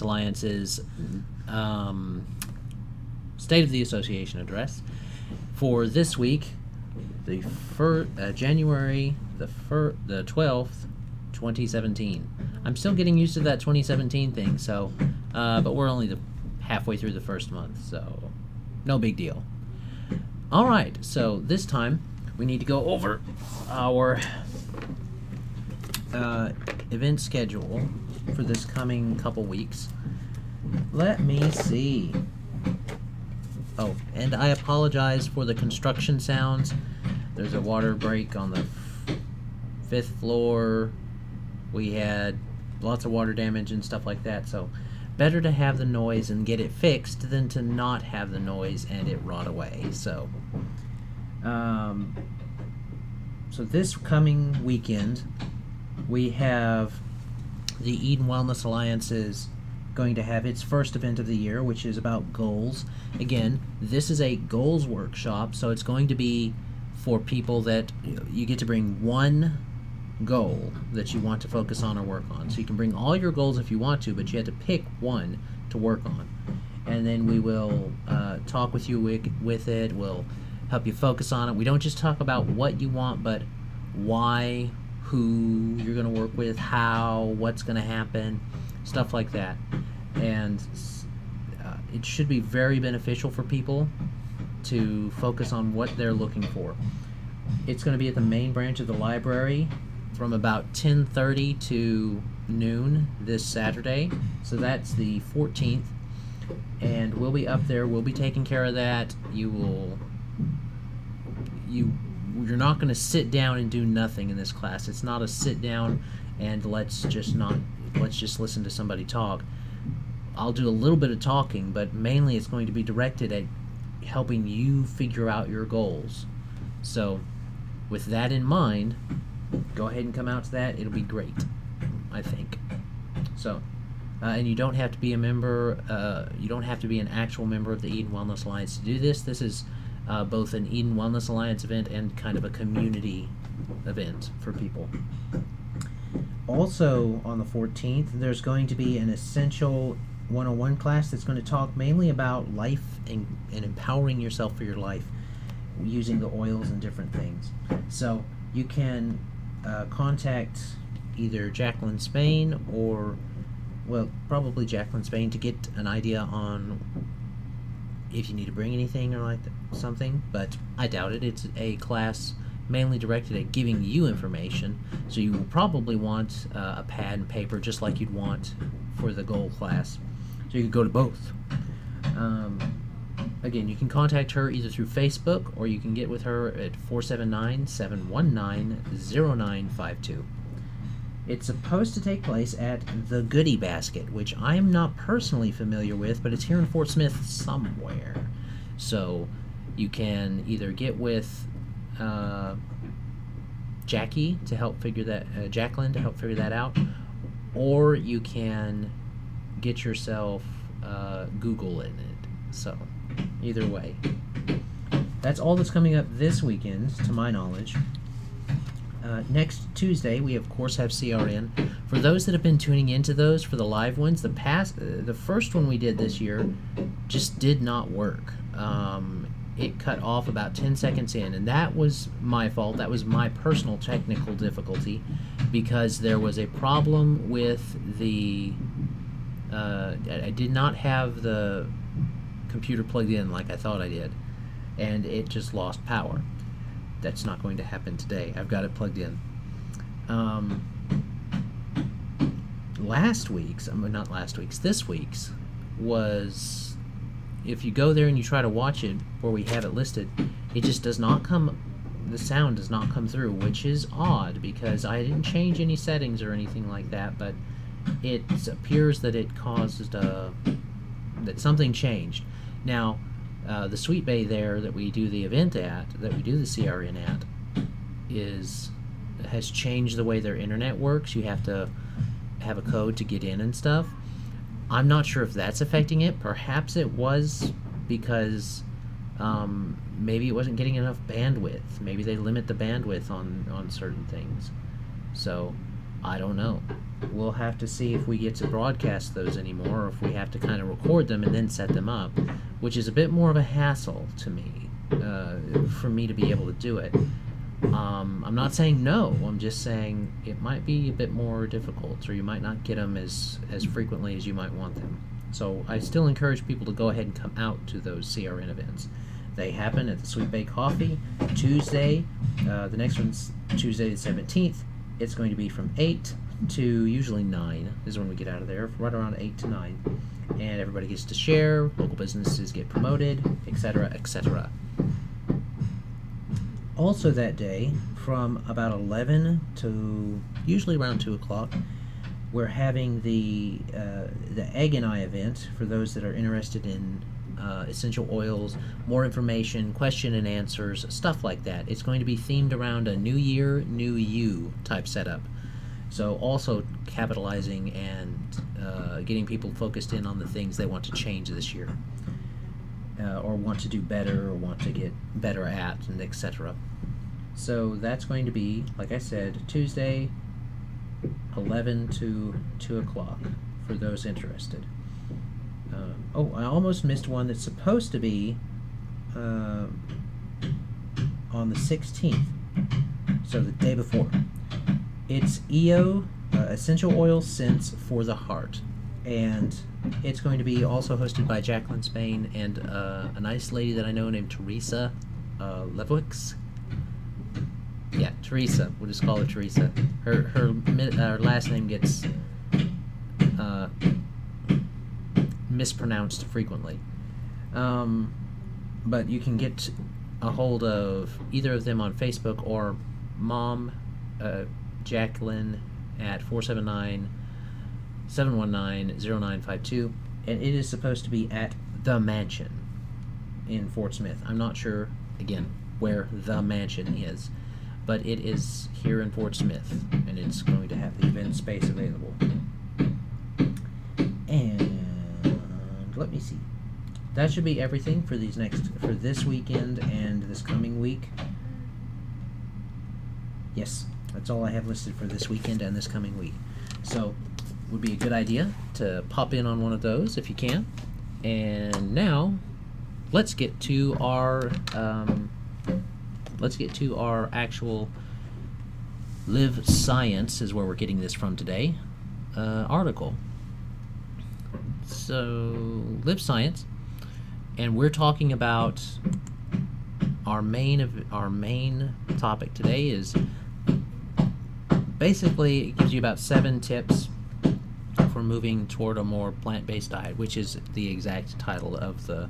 Alliance's State of the Association address for this week, January the 12th, 2017. I'm still getting used to that 2017 thing, so but we're only halfway through the first month, so no big deal. All right, so this time we need to go over our event schedule for this coming couple weeks. Let me see. Oh, and I apologize for the construction sounds. There's a water break on the 5th floor. We had lots of water damage and stuff like that, so better to have the noise and get it fixed than to not have the noise and it rot away. So this coming weekend we have the Eden Wellness Alliance is going to have its first event of the year, which is about goals. Again, this is a goals workshop, so it's going to be for people that you get to bring one goal that you want to focus on or work on. So you can bring all your goals if you want to, but you have to pick one to work on. And then we will talk with you with it. We'll help you focus on it. We don't just talk about what you want, but why, who you're going to work with, how, what's going to happen, stuff like that. And it should be very beneficial for people to focus on what they're looking for. It's going to be at the main branch of the library from about 10:30 to noon this Saturday. So that's the 14th. And we'll be up there. We'll be taking care of that. You're not going to sit down and do nothing in this class. It's not a sit down and let's just listen to somebody talk. I'll do a little bit of talking, but mainly it's going to be directed at helping you figure out your goals. So with that in mind, go ahead and come out to that. It'll be great, I think. So and you don't have to be a member, you don't have to be an actual member of the Eden Wellness Alliance to do this. This is both an Eden Wellness Alliance event and kind of a community event for people. Also on the 14th, there's going to be an Essential 101 class that's going to talk mainly about life and empowering yourself for your life using the oils and different things. So you can contact either Jacqueline Spain or, well, probably Jacqueline Spain to get an idea on if you need to bring anything or like something, but I doubt it. It's a class mainly directed at giving you information, so you will probably want a pad and paper just like you'd want for the goal class. So you could go to both. Again, you can contact her either through Facebook or you can get with her at 479-719-0952. It's supposed to take place at the Goodie Basket, which I am not personally familiar with, but it's here in Fort Smith somewhere. So you can either get with Jacqueline to help figure that out, or you can get yourself Google in it. So either way, that's all that's coming up this weekend, to my knowledge. Next Tuesday, we of course have CRN. For those that have been tuning into those for the live ones, the first one we did this year just did not work. It cut off about 10 seconds in, and that was my fault. That was my personal technical difficulty, because there was a problem with the I did not have the computer plugged in like I thought I did, and it just lost power. That's not going to happen today. I've got it plugged in. This week's was, if you go there and you try to watch it where we have it listed, it just does not come, the sound does not come through, which is odd because I didn't change any settings or anything like that, but it appears that it caused that something changed. Now, the Sweet Bay there that we do the event at, that we do the CRN at, has changed the way their internet works. You have to have a code to get in and stuff. I'm not sure if that's affecting it. Perhaps it was because maybe it wasn't getting enough bandwidth. Maybe they limit the bandwidth on certain things. So, I don't know. we'll have to see if we get to broadcast those anymore, or if we have to kind of record them and then set them up, which is a bit more of a hassle to me, for me to be able to do it. I'm not saying no, I'm just saying it might be a bit more difficult, or you might not get them as frequently as you might want them. So I still encourage people to go ahead and come out to those CRN events. They happen at the Sweet Baked Coffee, Tuesday. The next one's Tuesday the 17th. It's going to be from 8 to usually 9 is when we get out of there, right around 8 to 9. And everybody gets to share, local businesses get promoted, etc., etc. Also that day, from about 11 to usually around 2 o'clock, we're having the Egg and I event for those that are interested in essential oils, more information, question and answers, stuff like that. It's going to be themed around a New Year, New You type setup. So also capitalizing and getting people focused in on the things they want to change this year, or want to do better, or want to get better at, and etc. So that's going to be, like I said, Tuesday, 11 to 2 o'clock for those interested. Oh, I almost missed one that's supposed to be on the 16th, so the day before. It's EO, Essential Oil Scents for the Heart, and it's going to be also hosted by Jacqueline Spain and a nice lady that I know named Teresa Levwicks. Yeah, Teresa. We'll just call her Teresa. Her last name gets mispronounced frequently. But you can get a hold of either of them on Facebook or Mom Jacqueline at 479-719-0952. And it is supposed to be at The Mansion in Fort Smith. I'm not sure, again, where The Mansion is, but it is here in Fort Smith, and it's going to have the event space available. And let me see. That should be everything for this weekend and this coming week. Yes, that's all I have listed for this weekend and this coming week. So, would be a good idea to pop in on one of those if you can. And now, let's get to our actual LiveScience is where we're getting this from today. Article. So, LiveScience, and we're talking about our main topic today is basically it gives you about 7 tips for moving toward a more plant-based diet, which is the exact title of the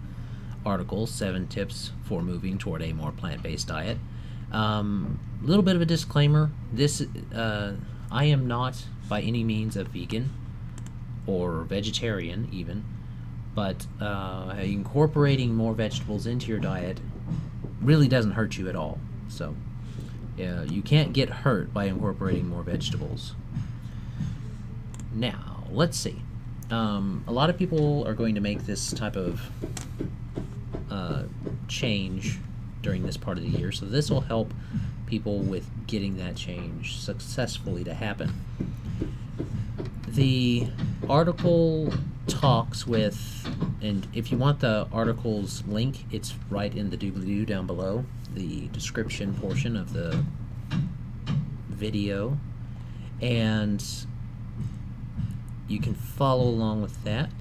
article, 7 tips for moving toward a more plant-based diet. Little bit of a disclaimer, this I am not by any means a vegan or vegetarian even, but incorporating more vegetables into your diet really doesn't hurt you at all. So you can't get hurt by incorporating more vegetables. Now, let's see. A lot of people are going to make this type of change during this part of the year, so this will help people with getting that change successfully to happen. The article talks with, and if you want the article's link, it's right in the doobly-doo down below, the description portion of the video, and you can follow along with that.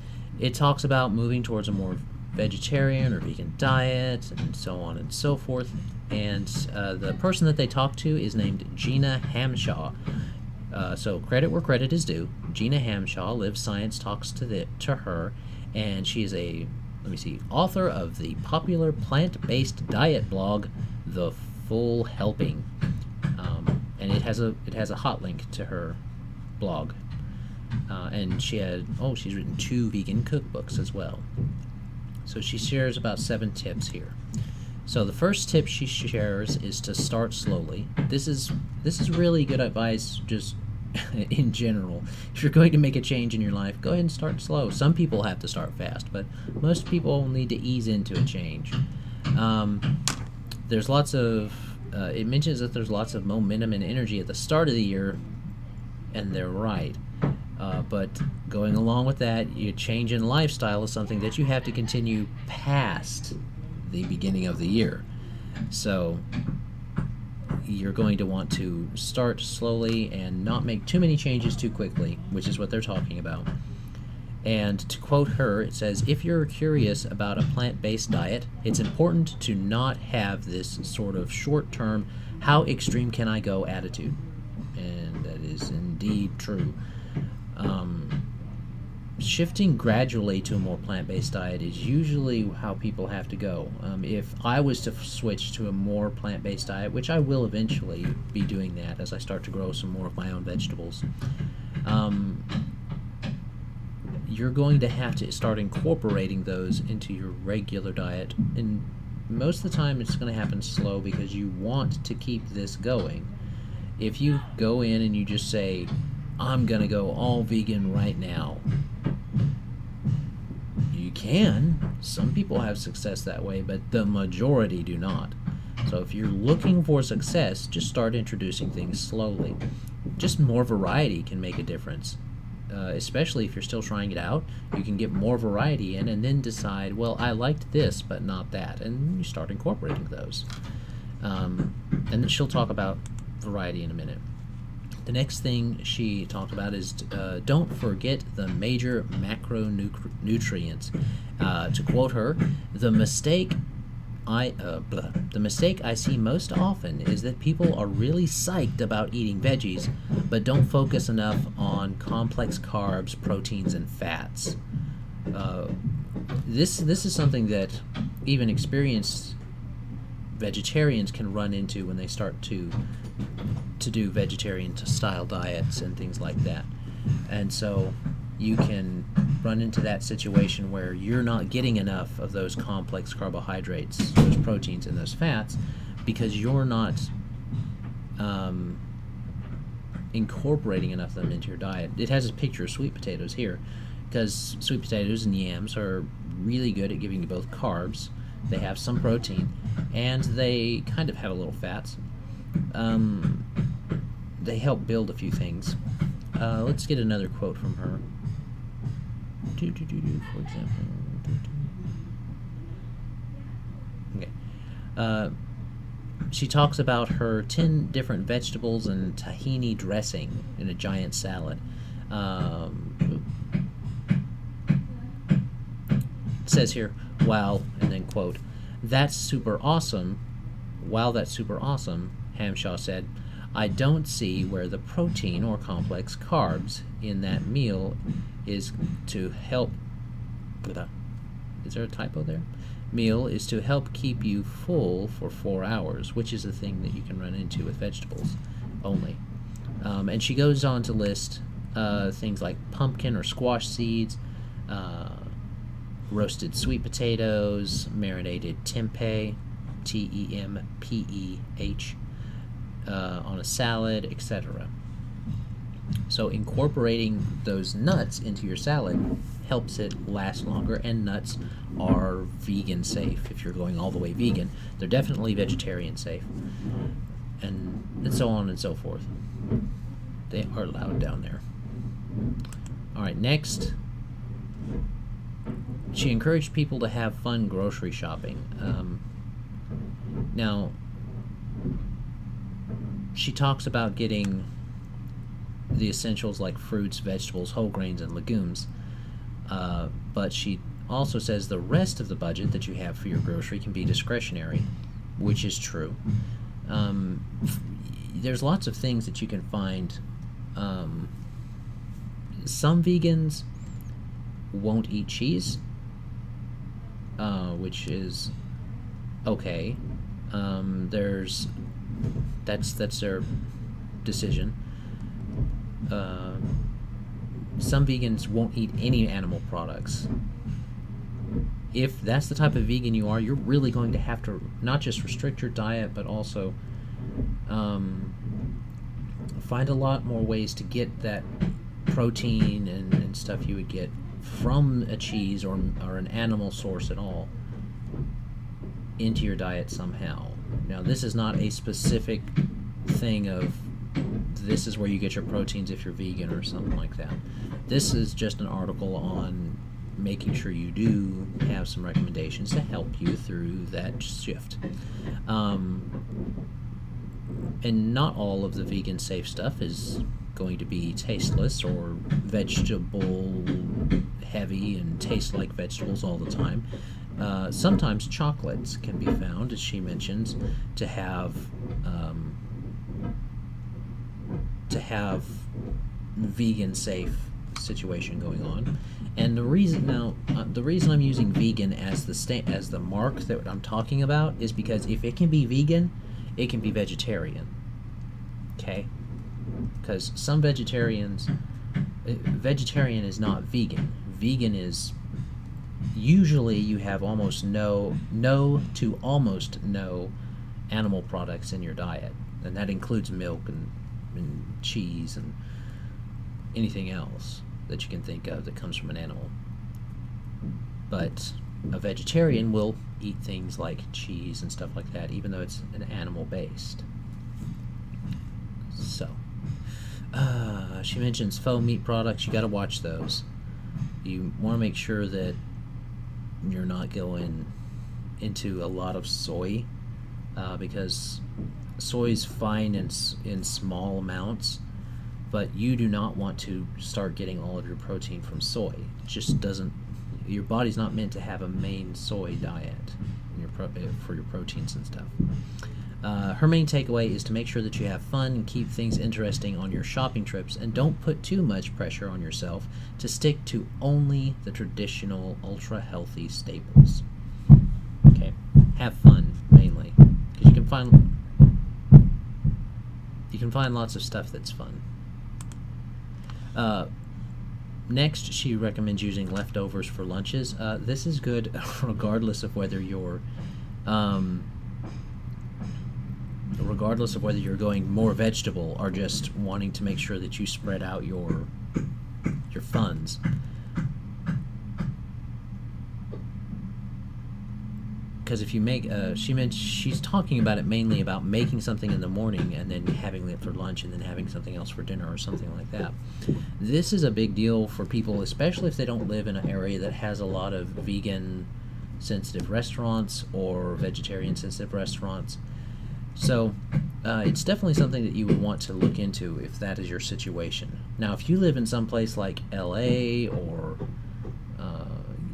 It talks about moving towards a more vegetarian or vegan diet and so on and so forth, and the person that they talk to is named Gina Hamshaw. So credit where credit is due. Gina Hamshaw, LiveScience talks to her, and she is author of the popular plant-based diet blog, The Full Helping, and it has a hot link to her blog, and she's written 2 vegan cookbooks as well. So she shares about 7 tips here. So the first tip she shares is to start slowly. This is really good advice just in general. If you're going to make a change in your life, go ahead and start slow. Some people have to start fast, but most people need to ease into a change. There's lots of it mentions that there's lots of momentum and energy at the start of the year, and they're right. But going along with that, your change in lifestyle is something that you have to continue past the beginning of the year. So you're going to want to start slowly and not make too many changes too quickly, which is what they're talking about. And to quote her, it says, "If you're curious about a plant-based diet, it's important to not have this sort of short-term, how extreme can I go attitude." And that is indeed true. Shifting gradually to a more plant-based diet is usually how people have to go. If I was to switch to a more plant-based diet, which I will eventually be doing that as I start to grow some more of my own vegetables, you're going to have to start incorporating those into your regular diet. And most of the time it's going to happen slow because you want to keep this going. If you go in and you just say, I'm going to go all vegan right now, you can. Some people have success that way, but the majority do not. So if you're looking for success, just start introducing things slowly. Just more variety can make a difference. Especially if you're still trying it out, you can get more variety in and then decide, well, I liked this but not that, and you start incorporating those. And then she'll talk about variety in a minute. The next thing she talked about is don't forget the major macronutrients. To quote her, the mistake I see most often is that people are really psyched about eating veggies, but don't focus enough on complex carbs, proteins, and fats. This is something that even experienced vegetarians can run into when they start to do vegetarian style diets and things like that. And so you can run into that situation where you're not getting enough of those complex carbohydrates, those proteins, and those fats because you're not incorporating enough of them into your diet. It has a picture of sweet potatoes here because sweet potatoes and yams are really good at giving you both carbs. They have some protein, and they kind of have a little fats. They help build a few things. Let's get another quote from her. For example. Okay. She talks about her 10 different vegetables and tahini dressing in a giant salad. It says here, wow, and then quote, "That's super awesome. Wow, that's super awesome," Hamshaw said. "I don't see where the protein or complex carbs in that meal is to help." Is there a typo there? Meal is to help keep you full for 4 hours, which is a thing that you can run into with vegetables only. And she goes on to list things like pumpkin or squash seeds, roasted sweet potatoes, marinated tempeh, Tempeh, on a salad, etc. So incorporating those nuts into your salad helps it last longer, and nuts are vegan safe. If you're going all the way vegan, they're definitely vegetarian safe, and so on and so forth. They are allowed down there. Alright, next, she encouraged people to have fun grocery shopping. Now, she talks about getting the essentials like fruits, vegetables, whole grains, and legumes. But she also says the rest of the budget that you have for your grocery can be discretionary, which is true. There's lots of things that you can find. Some vegans won't eat cheese, which is okay. That's their decision. Some vegans won't eat any animal products. If that's the type of vegan you are, you're really going to have to not just restrict your diet, but also find a lot more ways to get that protein and stuff you would get from a cheese or an animal source at all into your diet somehow. Now, this is not a specific thing of this is where you get your proteins if you're vegan or something like that. This is just an article on making sure you do have some recommendations to help you through that shift. And not all of the vegan safe stuff is going to be tasteless or vegetable heavy and taste like vegetables all the time. Sometimes chocolates can be found, as she mentions, to have vegan safe situation going on. And the reason I'm using vegan as the mark that I'm talking about is because if it can be vegan, it can be vegetarian. Okay? Because some vegetarian is not vegan. Vegan is usually you have almost no to almost no animal products in your diet, and that includes milk and cheese and anything else that you can think of that comes from an animal. But a vegetarian will eat things like cheese and stuff like that, even though it's an animal based. So she mentions faux meat products. You got to watch those. You want to make sure that you're not going into a lot of soy, because soy is fine in small amounts, but you do not want to start getting all of your protein from soy. It just doesn't. Your body's not meant to have a main soy diet for your proteins and stuff. Her main takeaway is to make sure that you have fun and keep things interesting on your shopping trips, and don't put too much pressure on yourself to stick to only the traditional ultra-healthy staples. Okay, have fun mainly, because you can find lots of stuff that's fun. Next, she recommends using leftovers for lunches. This is good regardless of whether you're going more vegetable or just wanting to make sure that you spread out your funds. Because if you make, she's talking about it mainly about making something in the morning and then having it for lunch and then having something else for dinner or something like that. This is a big deal for people, especially if they don't live in an area that has a lot of vegan sensitive restaurants or vegetarian sensitive restaurants. So it's definitely something that you would want to look into if that is your situation. Now, if you live in some place like LA, or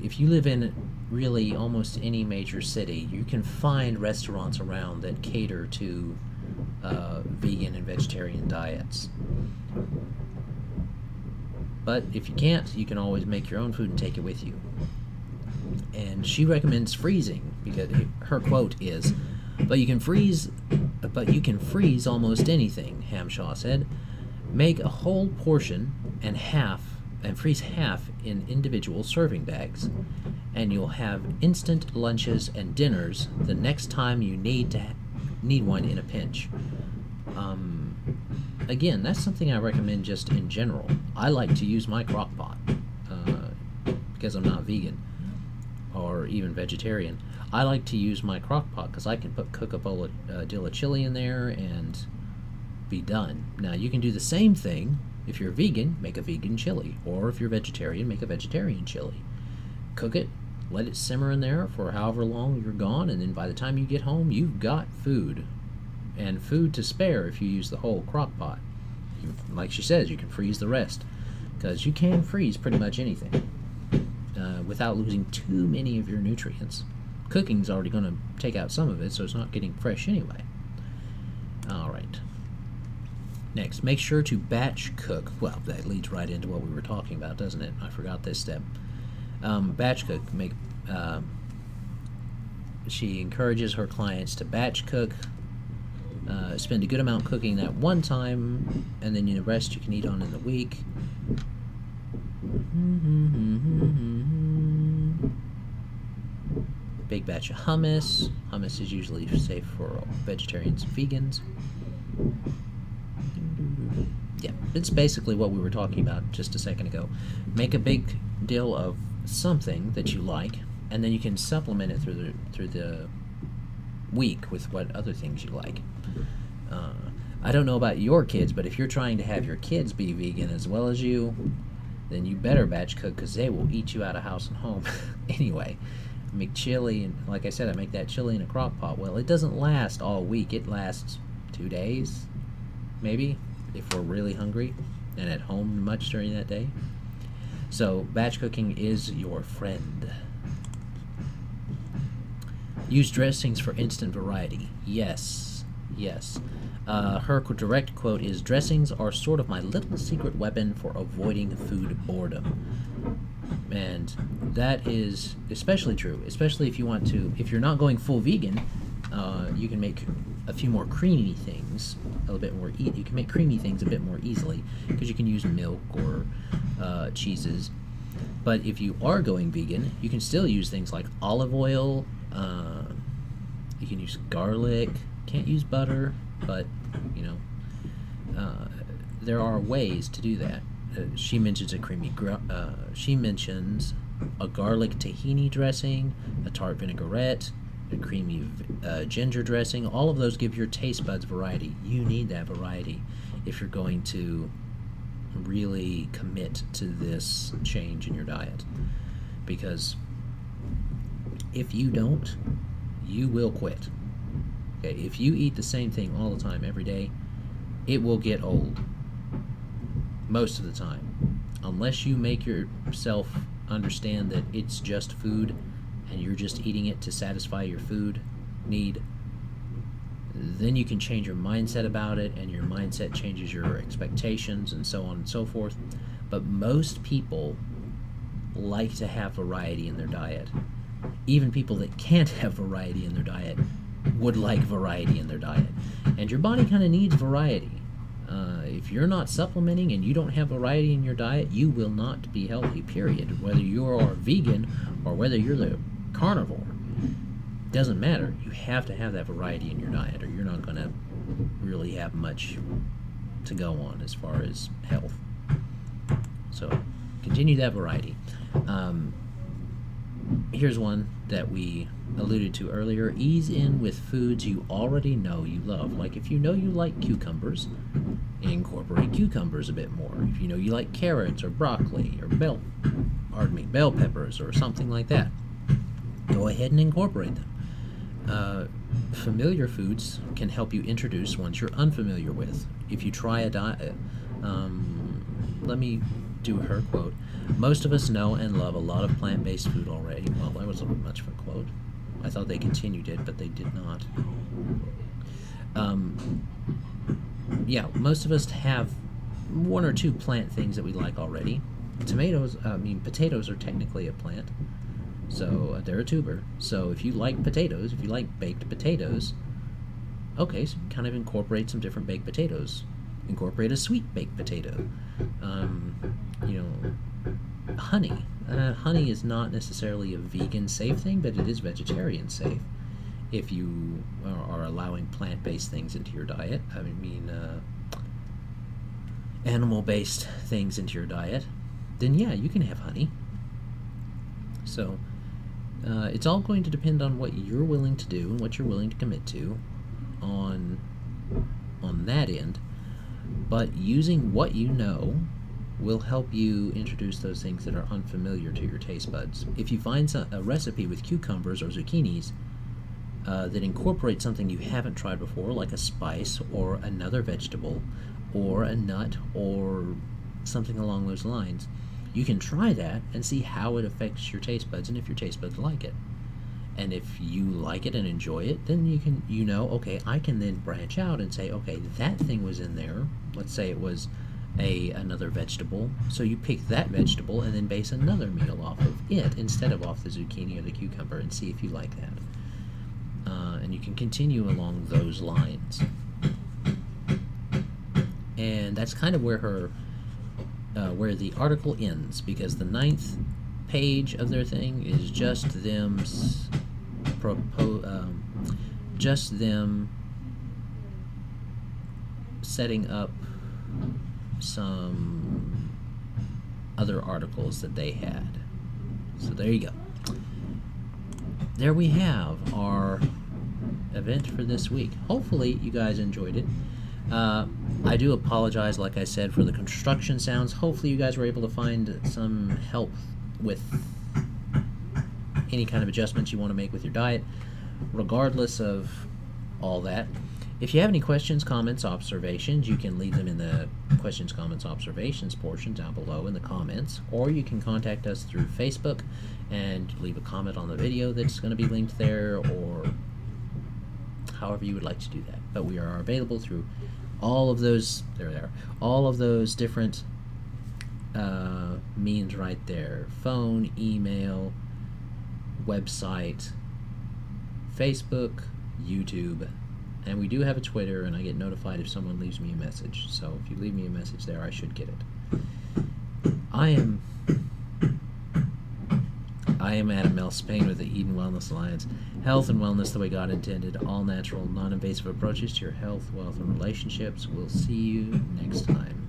if you live in really almost any major city, you can find restaurants around that cater to vegan and vegetarian diets. But if you can't, you can always make your own food and take it with you. And she recommends freezing, because her quote is, But you can freeze almost anything, Hamshaw said. Make a whole portion and freeze half in individual serving bags, and you'll have instant lunches and dinners the next time you need one in a pinch. Again, that's something I recommend just in general. I like to use my crock pot because I'm not vegan or even vegetarian. I like to use my crock pot because I can cook a bowl of dill chili in there and be done. Now, you can do the same thing if you're vegan, make a vegan chili, or if you're vegetarian, make a vegetarian chili. Cook it, let it simmer in there for however long you're gone, and then by the time you get home, you've got food, and food to spare if you use the whole crock pot. Like she says, you can freeze the rest, because you can freeze pretty much anything without losing too many of your nutrients. Cooking's already going to take out some of it, so it's not getting fresh anyway. Alright. Next, make sure to batch cook. Well, that leads right into what we were talking about, doesn't it? I forgot this step. Batch cook. She encourages her clients to batch cook. Spend a good amount cooking that one time, and then the rest you can eat on in the week. Big batch of hummus. Hummus is usually safe for vegetarians and vegans. Yeah, it's basically what we were talking about just a second ago. Make a big deal of something that you like, and then you can supplement it through the week with what other things you like. I don't know about your kids, but if you're trying to have your kids be vegan as well as you, then you better batch cook, because they will eat you out of house and home. Anyway, I make chili, and like I said, I make that chili in a crock pot. Well, it doesn't last all week. It lasts 2 days, maybe, if we're really hungry and at home much during that day. So batch cooking is your friend. Use dressings for instant variety. Yes, yes. Her direct quote is, "Dressings are sort of my little secret weapon for avoiding food boredom." And that is especially true, especially if you want to, if you're not going full vegan, you can make a few more creamy things a little bit more, you can make creamy things a bit more easily, because you can use milk or cheeses. But if you are going vegan, you can still use things like olive oil, you can use garlic, can't use butter, but, you know, there are ways to do that. She mentions she mentions a garlic tahini dressing, a tart vinaigrette, a creamy ginger dressing. All of those give your taste buds variety. You need that variety if you're going to really commit to this change in your diet, because if you don't, you will quit. Okay, if you eat the same thing all the time every day, it will get old most of the time, unless you make yourself understand that it's just food and you're just eating it to satisfy your food need. Then you can change your mindset about it, and your mindset changes your expectations and so on and so forth. But most people like to have variety in their diet. Even people that can't have variety in their diet would like variety in their diet. And your body kind of needs variety. If you're not supplementing and you don't have variety in your diet, you will not be healthy, period. Whether you are vegan or whether you're the carnivore, doesn't matter. You have to have that variety in your diet, or you're not going to really have much to go on as far as health. So continue that variety. Here's one that we alluded to earlier. Ease in with foods you already know you love. Like if you know you like cucumbers, incorporate cucumbers a bit more. If you know you like carrots or broccoli or bell peppers or something like that, go ahead and incorporate them. Familiar foods can help you introduce ones you're unfamiliar with. If you try a diet, let me do her quote. "Most of us know and love a lot of plant-based food already." Well, that was a little much of a quote. I thought they continued it, but they did not. Yeah, most of us have one or two plant things that we like already. Potatoes are technically a plant. So they're a tuber. So if you like potatoes, if you like baked potatoes, okay, so kind of incorporate some different baked potatoes. Incorporate a sweet baked potato. Honey. Honey is not necessarily a vegan safe thing, but it is vegetarian safe if you are allowing plant-based things into your diet. Animal-based things into your diet. Then yeah, you can have honey. So it's all going to depend on what you're willing to do and what you're willing to commit to on that end. But using what you know will help you introduce those things that are unfamiliar to your taste buds. If you find a recipe with cucumbers or zucchinis that incorporates something you haven't tried before, like a spice or another vegetable or a nut or something along those lines, you can try that and see how it affects your taste buds and if your taste buds like it. And if you like it and enjoy it, then okay, I can then branch out and say, okay, that thing was in there. Let's say it was another vegetable. So you pick that vegetable and then base another meal off of it instead of off the zucchini or the cucumber, and see if you like that. And you can continue along those lines. And that's kind of where where the article ends, because the 9th page of their thing is just them setting up some other articles that they had. So there you go. There we have our event for this week. Hopefully you guys enjoyed it. I do apologize, like I said, for the construction sounds. Hopefully you guys were able to find some help with any kind of adjustments you want to make with your diet, regardless of all that. If you have any questions, comments, observations, you can leave them in the questions, comments, observations portion down below in the comments, or you can contact us through Facebook and leave a comment on the video that's going to be linked there, or however you would like to do that. But we are available through all of those, all of those different means right there: phone, email, website, Facebook, YouTube, and we do have a Twitter, and I get notified if someone leaves me a message. So if you leave me a message there, I should get it. I am Adam L. Spain with the Eden Wellness Alliance. Health and wellness the way God intended. All natural, non-invasive approaches to your health, wealth, and relationships. We'll see you next time.